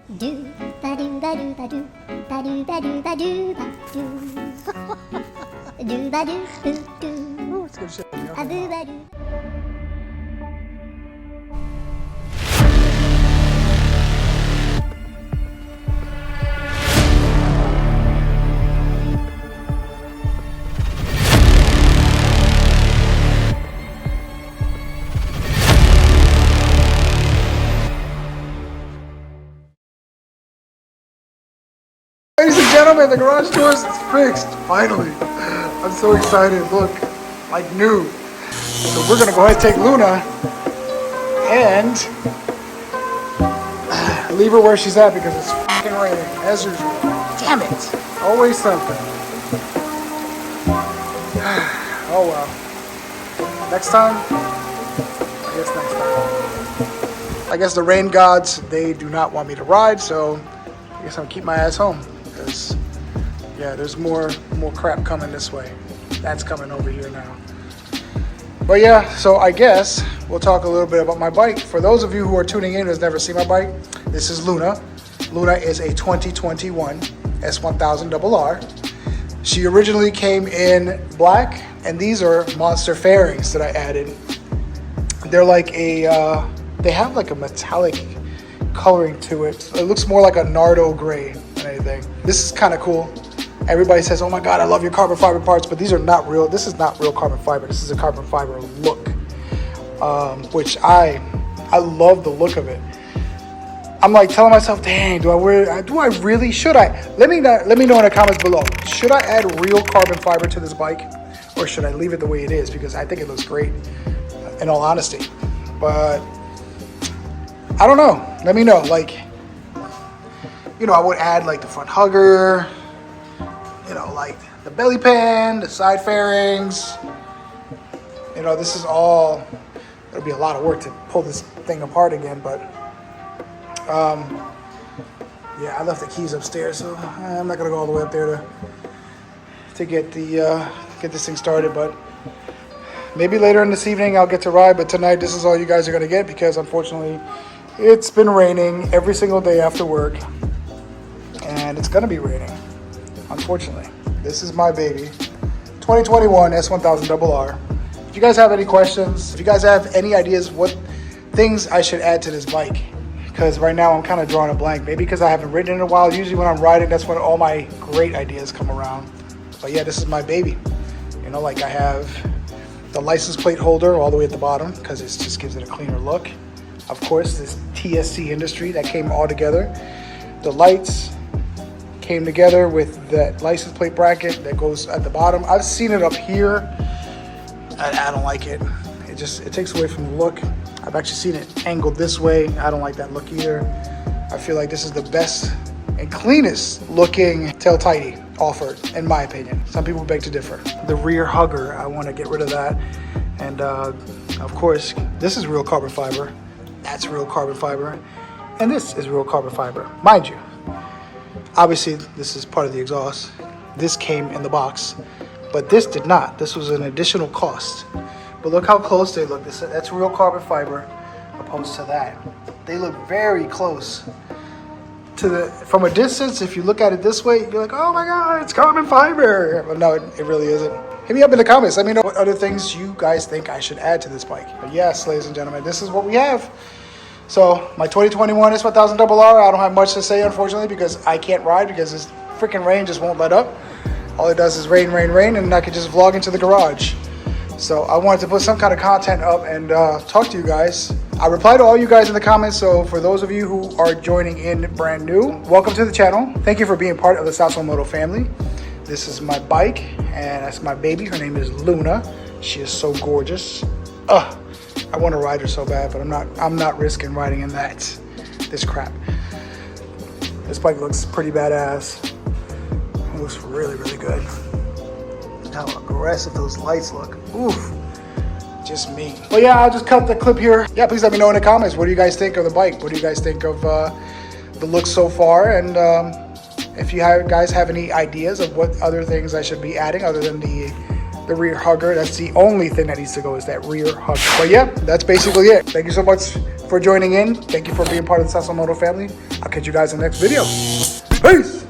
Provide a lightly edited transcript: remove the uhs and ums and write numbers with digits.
Do ba do ba do ba do ba do ba do ba do ba do do ba do do do. Ooh, it's good shit. A boo ba do. Ladies and gentlemen, the garage door is fixed. Finally. I'm so excited. Look, like new. So we're going to go ahead and take Luna and leave her where she's at because it's fucking raining as usual. Damn it. Always something. Oh well. Next time? I guess next time. I guess the rain gods, they do not want me to ride, so I guess I'll keep my ass home. Because, yeah, there's more crap coming this way. That's coming over here now. But yeah, so I guess we'll talk a little bit about my bike. For those of you who are tuning in who's never seen my bike, this is Luna. Luna is a 2021 S1000RR. She originally came in black, and these are monster fairings that I added. They're like a, they have like a metallic coloring to it. It looks more like a Nardo gray than anything. This is kind of cool. Everybody says, oh my God, I love your carbon fiber parts, but these are not real. This is not real carbon fiber. This is a carbon fiber look, which I love the look of it. I'm like telling myself, dang, do I really, should I? Let me know in the comments below. Should I add real carbon fiber to this bike, or should I leave it the way it is? Because I think it looks great, in all honesty. But I don't know. Let me know. Like, you know, I would add like the front hugger, you know, like the belly pan, the side fairings. You know, this is all, it'll be a lot of work to pull this thing apart again, but yeah, I left the keys upstairs, so I'm not gonna go all the way up there to get this thing started. But maybe later in this evening I'll get to ride. But tonight, this is all you guys are gonna get, because unfortunately it's been raining every single day after work, and it's gonna be raining, unfortunately. This is my baby, 2021 S1000RR. If you guys have any questions, if you guys have any ideas what things I should add to this bike, because right now I'm kind of drawing a blank. Maybe because I haven't ridden in a while. Usually when I'm riding, that's when all my great ideas come around. But yeah, this is my baby. You know, like I have the license plate holder all the way at the bottom, because it just gives it a cleaner look. Of course, this TSC industry that came all together. The lights came together with that license plate bracket that goes at the bottom. I've seen it up here. I don't like it. It takes away from the look. I've actually seen it angled this way. I don't like that look either. I feel like this is the best and cleanest looking tail tidy offered, in my opinion. Some people beg to differ. The rear hugger, I want to get rid of that. And of course, this is real carbon fiber. That's real carbon fiber. And this is real carbon fiber, mind you. Obviously, this is part of the exhaust. This came in the box, but this did not. This was an additional cost. But look how close they look. That's real carbon fiber opposed to that. They look very close to from a distance. If you look at it this way, you're like, oh my God, it's carbon fiber. But no, it really isn't. Hit me up in the comments. Let me know what other things you guys think I should add to this bike. But yes, ladies and gentlemen, this is what we have. So my 2021 S1000RR, I don't have much to say, unfortunately, because I can't ride because this freaking rain just won't let up. All it does is rain, rain, rain, and I could just vlog into the garage. So I wanted to put some kind of content up and talk to you guys. I reply to all you guys in the comments, so for those of you who are joining in brand new, welcome to the channel. Thank you for being part of the Sasso Moto family. This is my bike, and that's my baby. Her name is Luna. She is so gorgeous. I want to ride her so bad, but I'm not risking riding in this crap. This bike looks pretty badass. It looks really, really good. How aggressive those lights look. Oof. Just me. But yeah, I'll just cut the clip here. Yeah, please let me know in the comments. What do you guys think of the bike? What do you guys think of the look so far? And if you guys have any ideas of what other things I should be adding other than the the rear hugger. That's the only thing that needs to go, is that rear hugger. But yeah, that's basically it. Thank you so much for joining in. Thank you for being part of the Sasso Moto family. I'll catch you guys in the next video. Peace.